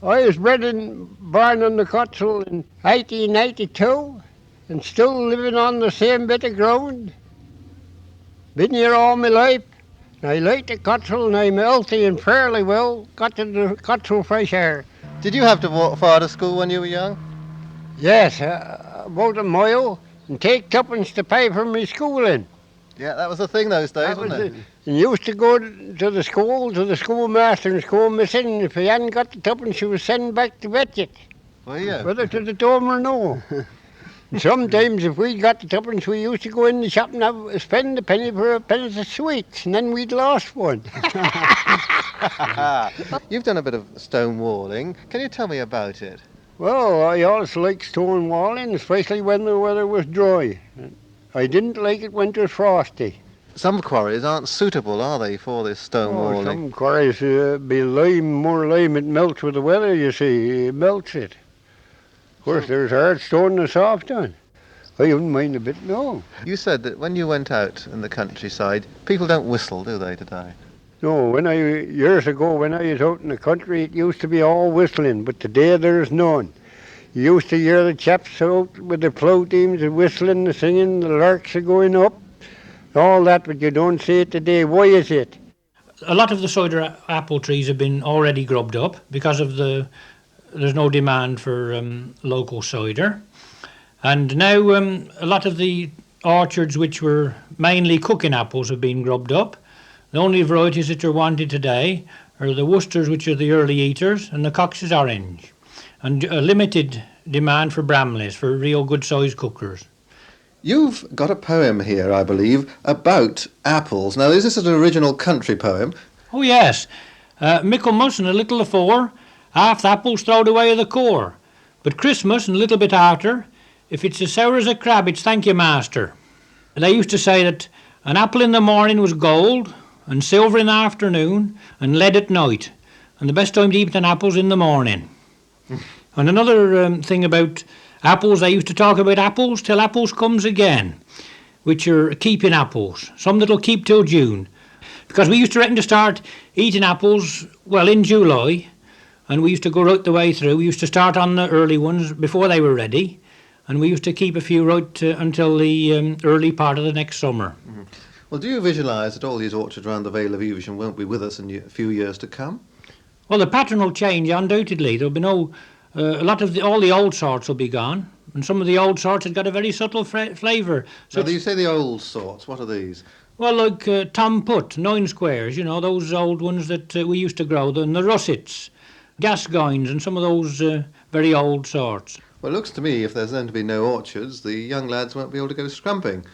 I was born on the Cotswold in 1882 and still living on the same bit of ground. Been here all my life. I like the Cotswold and I'm healthy and fairly well. Got to the Cotswold fresh air. Did you have to walk far to school when you were young? Yes, about a mile and take tuppence to pay for my schooling. Yeah, that was the thing those days, That was wasn't it? and you used to go to the schoolmaster and schoolmiss in. If you hadn't got the tuppence, you was sent back to fetch it, Were you? whether to the dome or no. Sometimes if we got the tuppence, we used to go in the shop and spend a penny for a penny of sweets, and then we'd lost one. You've done a bit of stone walling. Can you tell me about it? Well, I always liked stone walling, especially when the weather was dry. I didn't like it when it was frosty. Some quarries aren't suitable, are they, for this stone walling? Some quarries be more lime, it melts with the weather, you see, it melts it. Of course, there's hard stone and soft one. I wouldn't mind a bit, no. You said that when you went out in the countryside, people don't whistle, do they, today? No, years ago when I was out in the country, it used to be all whistling, but today there's none. You used to hear the chaps out with the plough teams whistling, the singing, the larks are going up, all that, but you don't see it today. Why is it? A lot of the cider apple trees have been already grubbed up because of there's no demand for local cider. And now a lot of the orchards which were mainly cooking apples have been grubbed up. The only varieties that are wanted today are the Worcesters, which are the early eaters, and the Cox's orange. And a limited demand for Bramleys, for real good-sized cookers. You've got a poem here, I believe, about apples. Now, is this an original country poem? Oh, yes. Michaelmas and a little afore, half the apples throwed away of the core. But Christmas and a little bit after, if it's as sour as a crab, it's thank you, master. They used to say that an apple in the morning was gold, and silver in the afternoon, and lead at night. And the best time to eat an apple's in the morning. And another thing about apples, they used to talk about apples till apples comes again, which are keeping apples, some that'll keep till June. Because we used to reckon to start eating apples, well, in July, and we used to go right the way through. We used to start on the early ones before they were ready, and we used to keep a few right until the early part of the next summer. Mm-hmm. Well, do you visualise that all these orchards around the Vale of Evesham won't be with us in a few years to come? Well, the pattern will change, undoubtedly. There'll be no... a lot of all the old sorts will be gone, and some of the old sorts have got a very subtle flavour. So you say the old sorts, what are these? Well, like Tom Putt, 9 squares, you know, those old ones that we used to grow, and the russets, Gascoignes, and some of those very old sorts. Well, it looks to me if there's going to be no orchards, the young lads won't be able to go scrumping.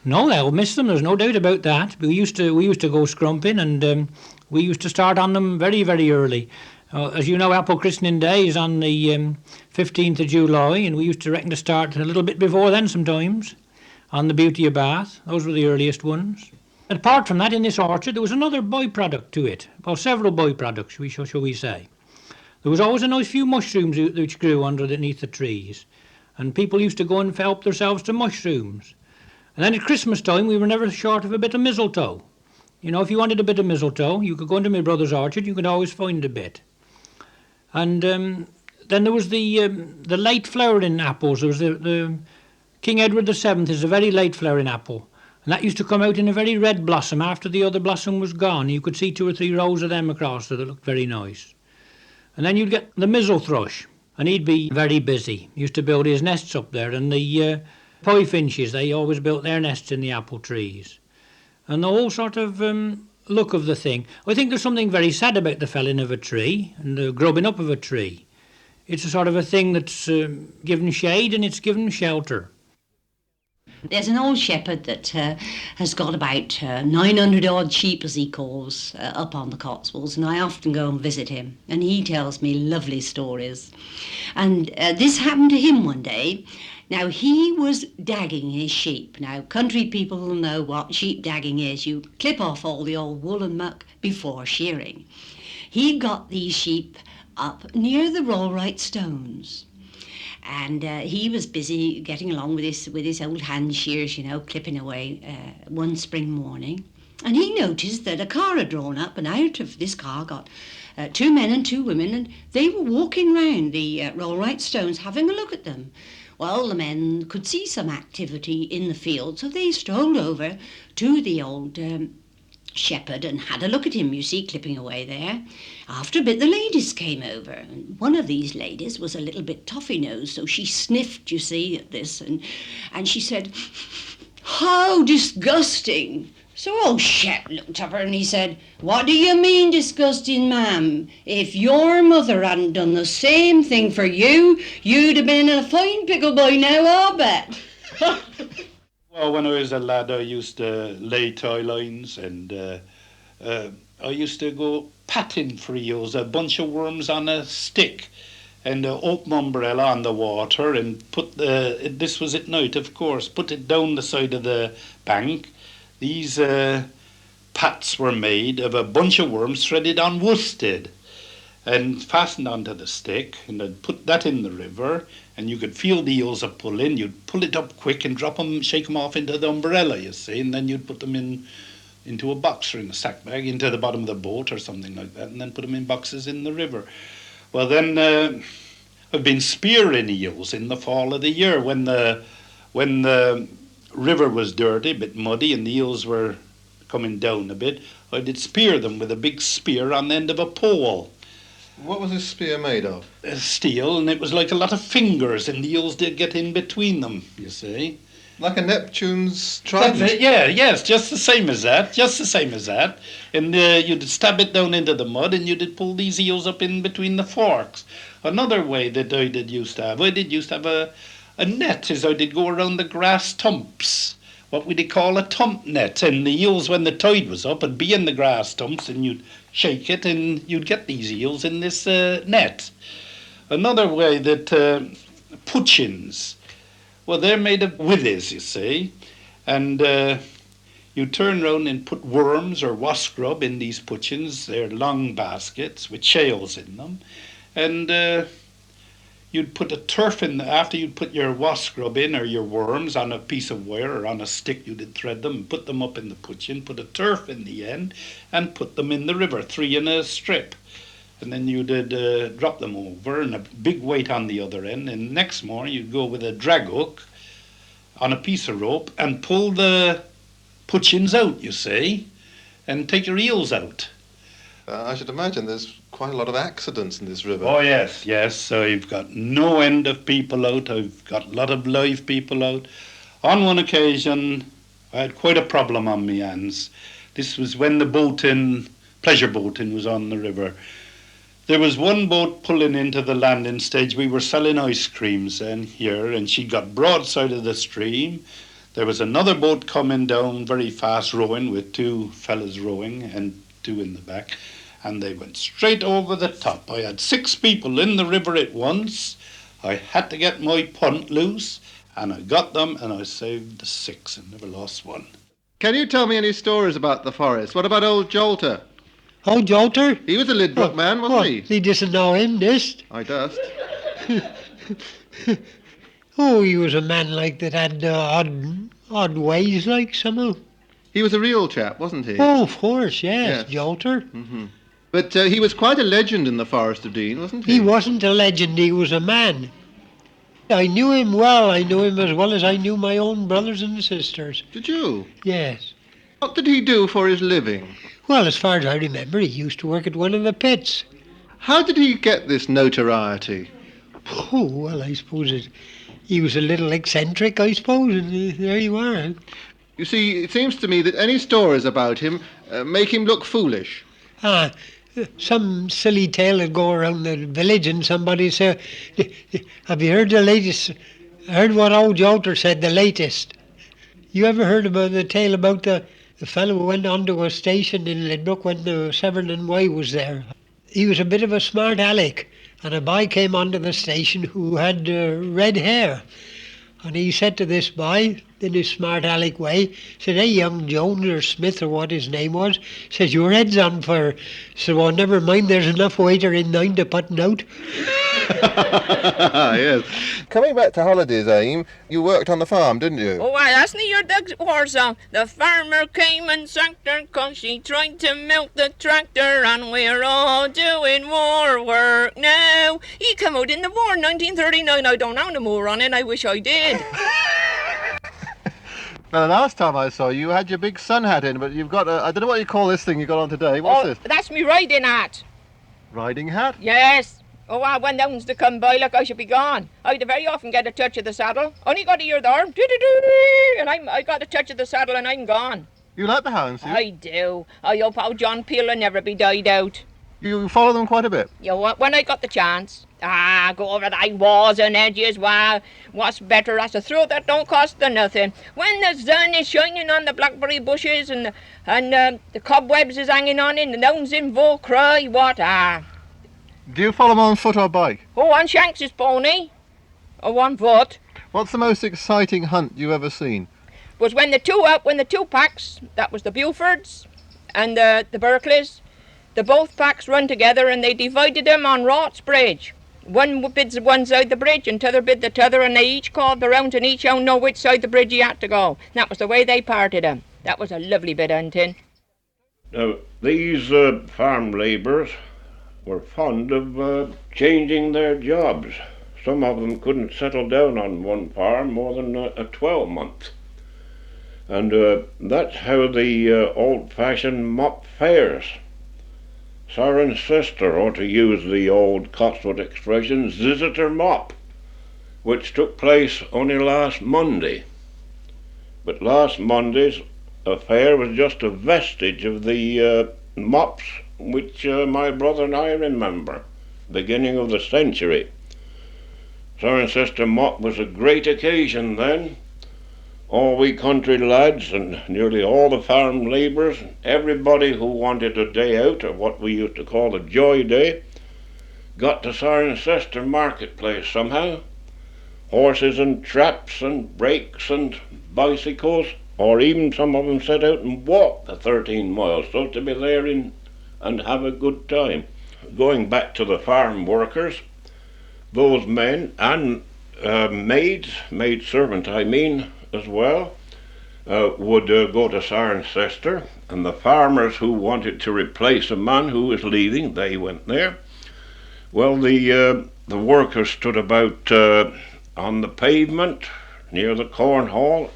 No, they'll miss them, there's no doubt about that. We used to go scrumping, and we used to start on them very, very early. As you know, apple christening day is on the 15th of July, and we used to reckon to start a little bit before then sometimes, on the Beauty of Bath. Those were the earliest ones. And apart from that, in this orchard, there was another byproduct to it, well, several byproducts, shall we say. There was always a nice few mushrooms which grew underneath the trees, and people used to go and help themselves to mushrooms. And then at Christmas time, we were never short of a bit of mistletoe. You know, if you wanted a bit of mistletoe, you could go into my brother's orchard, you could always find a bit. And then there was the late flowering apples. There was the King Edward VII is a very late flowering apple. And that used to come out in a very red blossom after the other blossom was gone. You could see 2 or 3 rows of them across there that looked very nice. And then you'd get the missel thrush, and he'd be very busy. He used to build his nests up there, and the pie finches, they always built their nests in the apple trees. And the whole sort of look of the thing. I think there's something very sad about the felling of a tree and the grubbing up of a tree. It's a sort of a thing that's given shade and it's given shelter. There's an old shepherd that has got about 900 odd sheep, as he calls, up on the Cotswolds, and I often go and visit him, and he tells me lovely stories. And this happened to him one day. Now, he was dagging his sheep. Now, country people will know what sheep dagging is. You clip off all the old wool and muck before shearing. He got these sheep up near the Rollright Stones. And he was busy getting along with his old hand shears, you know, clipping away one spring morning. And he noticed that a car had drawn up, and out of this car got two men and two women, and they were walking round the roll-right stones having a look at them. Well, the men could see some activity in the field, so they strolled over to the old shepherd and had a look at him, you see, clipping away there. After a bit, the ladies came over, and one of these ladies was a little bit toffy-nosed, so she sniffed, you see, at this, and she said, "How disgusting!" So old Shep looked at her and he said, "What do you mean disgusting, ma'am? If your mother hadn't done the same thing for you, you'd have been in a fine pickle by now, I'll bet." Well, when I was a lad, I used to lay tie lines, and I used to go patting for eels, a bunch of worms on a stick, and an open umbrella on the water, and this was at night, of course, put it down the side of the bank. These pats were made of a bunch of worms threaded on worsted and fastened onto the stick, and I'd put that in the river, and you could feel the eels a pulling. You'd pull it up quick and drop them, shake them off into the umbrella, you see, and then you'd put them into a box or in a sack bag into the bottom of the boat or something like that, and then put them in boxes in the river. Well, then I've been spearing eels in the fall of the year when the river was dirty, a bit muddy, and the eels were coming down a bit. I did spear them with a big spear on the end of a pole. What was this spear made of? Steel, and it was like a lot of fingers, and the eels did get in between them, you see. Like a Neptune's trident? That's it, yes, just the same as that. And you'd stab it down into the mud, and you'd pull these eels up in between the forks. Another way that I did used to have a net, is I did go around the grass tumps, what would you call a tump net, and the eels, when the tide was up, would be in the grass tumps, and you'd shake it, and you'd get these eels in this net. Another way that putchins, well, they're made of withes, you see, and you turn round and put worms or wasp grub in these putchins. They're long baskets with shells in them, and you'd put a turf in after you'd put your wasp grub in, or your worms, on a piece of wire or on a stick. You'd thread them and put them up in the putchin, put a turf in the end, and put them in the river, 3 in a strip. And then you'd drop them over, and a big weight on the other end, and next morning you'd go with a drag hook on a piece of rope and pull the putchins out, you see, and take your eels out. I should imagine there's quite a lot of accidents in this river. Oh, yes. So I've got no end of people out. I've got a lot of live people out. On one occasion, I had quite a problem on my hands. This was when the pleasure boating was on the river. There was one boat pulling into the landing stage. We were selling ice creams then here, and she got broadside of the stream. There was another boat coming down very fast, rowing, with 2 fellas rowing and 2 in the back, and they went straight over the top. I had 6 people in the river at once. I had to get my punt loose, and I got them, and I saved the 6 and never lost one. Can you tell me any stories about the forest? What about old Jolter? Old Jolter? He was a Lidbrook man, wasn't he? He doesn't know him, this. I does. Oh, he was a man like that had odd ways, like, somehow. He was a real chap, wasn't he? Oh, of course, yes. Jolter. Mm-hmm. But he was quite a legend in the Forest of Dean, wasn't he? He wasn't a legend, he was a man. I knew him well. I knew him as well as I knew my own brothers and sisters. Did you? Yes. What did he do for his living? Well, as far as I remember, he used to work at one of the pits. How did he get this notoriety? Oh, well, I suppose he was a little eccentric, I suppose, and there you are. You see, it seems to me that any stories about him make him look foolish. Some silly tale would go around the village and somebody say, have you heard the latest? Heard what old Jolter said, the latest? You ever heard about the tale about the fellow who went onto a station in Lidbrook when the Severn and Y was there? He was a bit of a smart aleck, and a boy came onto the station who had red hair. And he said to this boy, in his smart aleck way, said, "Hey, young Jones or Smith or what his name was," says, "your head's on fire." So, "Oh, never mind, there's enough waiter in 9 to put out." Yes. Coming back to holidays, Aim, you worked on the farm, didn't you? Oh, why, that's not your Doug's war song. The farmer came and sacked her 'cause she tried to milk the tractor, and we're all doing war work now. He came out in the war, 1939. I don't own a moor on it. I wish I did. Now, the last time I saw you, you had your big sun hat in, but you've got I don't know what you call this thing you got on today. What's this? That's me riding hat. Riding hat? Yes. Oh, when the hounds to come by, like I should be gone. I'd very often get a touch of the saddle. Only got to hear the arm. And I got a touch of the saddle and I'm gone. You like the hounds, do you? I do. I hope how John Peel will never be died out. You follow them quite a bit? You know what? When I got the chance. Go over thy walls and edges. What's better as a throat that don't cost the nothing. When the sun is shining on the blackberry bushes and the cobwebs is hanging on it and the hounds in full cry, what? Do you follow them on foot or bike? Oh, on Shanks's pony. Oh, on foot. What's the most exciting hunt you've ever seen? Was when the two packs, that was the Bufords and the Berkeleys, both packs run together and they divided them on Rott's Bridge. One bids one side the bridge and t'other bid the t'other, and they each called the round and each hound know which side the bridge he had to go. That was the way they parted them. That was a lovely bit of hunting. Now, these farm labourers were fond of changing their jobs. Some of them couldn't settle down on one farm more than a 12-month. And that's how the old-fashioned mop fares. Sir and sister, or to use the old Cotswold expression, visitor mop, which took place only last Monday. But last Monday's affair was just a vestige of the mops which my brother and I remember, beginning of the century. Sir and sister mop was a great occasion then. All we country lads and nearly all the farm labourers, everybody who wanted a day out, or what we used to call a joy day, got to Sir and Sister marketplace somehow. Horses and traps and brakes and bicycles, or even some of them set out and walked the 13 miles, so to be there and have a good time. Going back to the farm workers, those men and maid servant I mean, as well, would go to Sir and Sister, and the farmers who wanted to replace a man who was leaving, they went there. Well, the workers stood about on the pavement near the corn hall.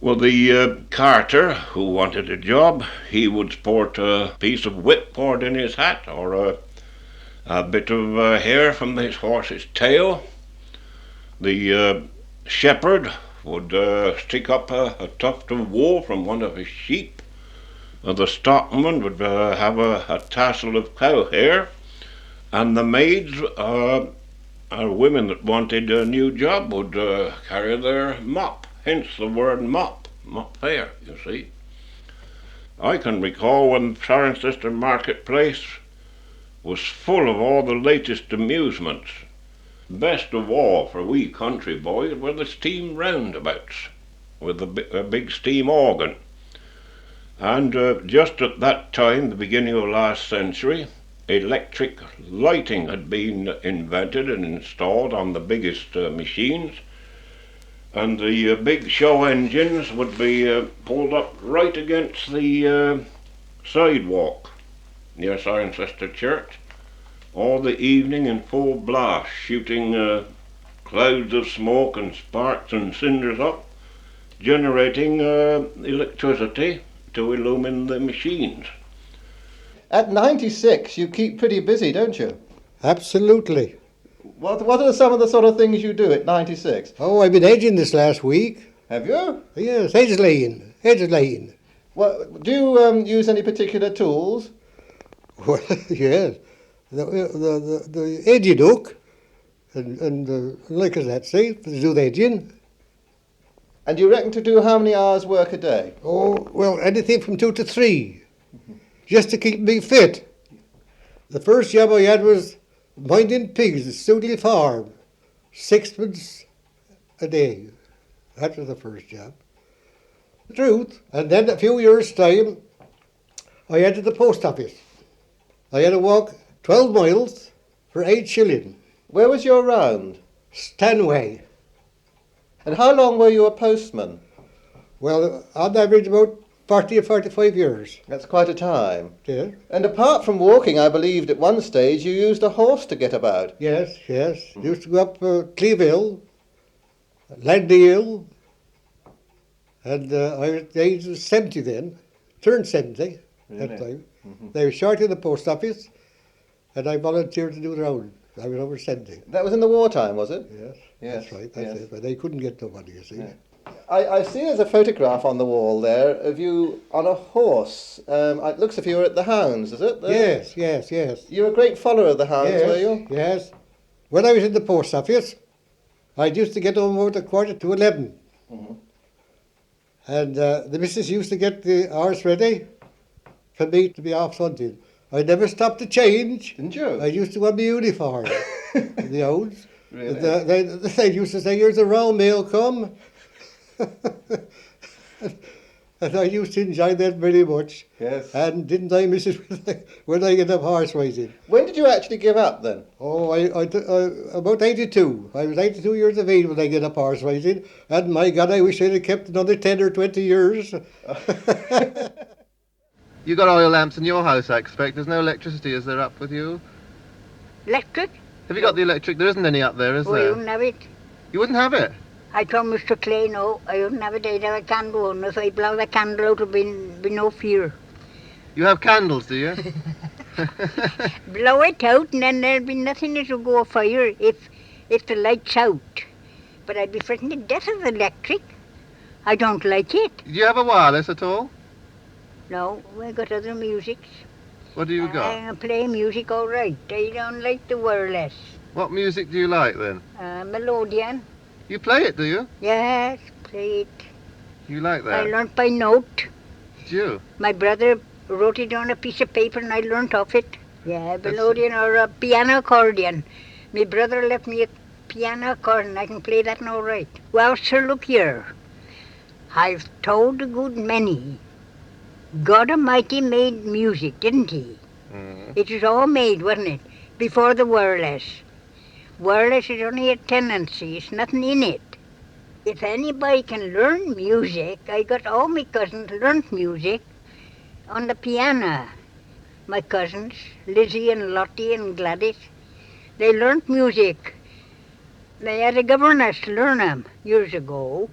Well, the carter who wanted a job, he would sport a piece of whipcord in his hat, or a bit of hair from his horse's tail. The shepherd would stick up a tuft of wool from one of his sheep. The stockman would have a tassel of cow hair, and the maids, women that wanted a new job, would carry their mop, hence the word mop fair, you see. I can recall when Sir and Sister Marketplace was full of all the latest amusements. Best of all for we country boys were the steam roundabouts with a big steam organ. And just at that time, the beginning of last century, electric lighting had been invented and installed on the biggest machines, and the big show engines would be pulled up right against the sidewalk near Sir and Sister Church, all the evening in full blast, shooting clouds of smoke and sparks and cinders up, generating electricity to illumine the machines. At 96, you keep pretty busy, don't you? Absolutely. What are some of the sort of things you do at 96? Oh, I've been edging this last week. Have you? Yes, hedge laying. Well, do you use any particular tools? Well, yes. The edging hook, and like as that say, to do the edging. And you reckon to do how many hours work a day? Oh, well, anything from 2 to 3, just to keep me fit. The first job I had was minding pigs at Studley Farm, 6pence a day. That was the first job. The truth. And then a few years' time, I entered the post office. I had to walk 12 miles for 8 shillings. Where was your round? Stanway. And how long were you a postman? Well, on average about 40 or 45 years. That's quite a time. Yeah. And apart from walking, I believed at one stage you used a horse to get about. Yes, yes. Used to go up Cleve Hill, Landy Hill, and I was at the age of 70 then, turned 70 Really? that time. They were short in the post office, and I volunteered to do the round. I was over 70. That was in the wartime, was it? Yes, Yes, that's right, that's yes. it. But they couldn't get nobody, you see. Yeah. I see there's a photograph on the wall there of you on a horse. It looks as if you were at the hounds, is it? Yes, yes, yes. You were a great follower of the hounds, were you? Yes. When I was in the post office, I used to get home about 11:15. And the missus used to get the horse ready for me to be off hunting. I never stopped to change. Didn't you? I used to wear my uniform, the hounds. Really? They used to say, here's a round mail come. And I used to enjoy that very much. Yes. And didn't I miss it when I get up horse racing? When did you actually give up then? Oh, about 82. I was 82 years of age when I get up horse racing. And my God, I wish I'd have kept another 10 or 20 years. You got oil lamps in your house, I expect. There's no electricity, is there, up with you? Electric? Have you got the electric? There isn't any up there, is Oh, I there? wouldn't have it. You wouldn't have it? I told Mr. Clay no, I wouldn't have it. I'd have a candle on. If I blow the candle out, there'd be no fear. You have candles, do you? Blow it out and then there'll be nothing that'll go afire if the light's out. But I'd be frightened to death of the electric. I don't like it. Do you have a wireless at all? No, I got other musics. What do you got? I play music all right. I don't like the wireless. What music do you like then? Melodian. You play it, do you? Yes, play it. You like I that? learnt by note. Do you? My brother wrote it on a piece of paper and I learnt off it. Yeah, melodian or a piano accordion. My brother left me a piano accordion. I can play that all right. Well, sir, look here. I've told a good many. God Almighty made music, didn't he? It was all made, wasn't it? Before the wireless. Wireless is only a tendency. It's nothing in it. If anybody can learn music, I got all my cousins learnt music on the piano. My cousins, Lizzie and Lottie and Gladys, they learnt music. They had a governess to learn them years ago.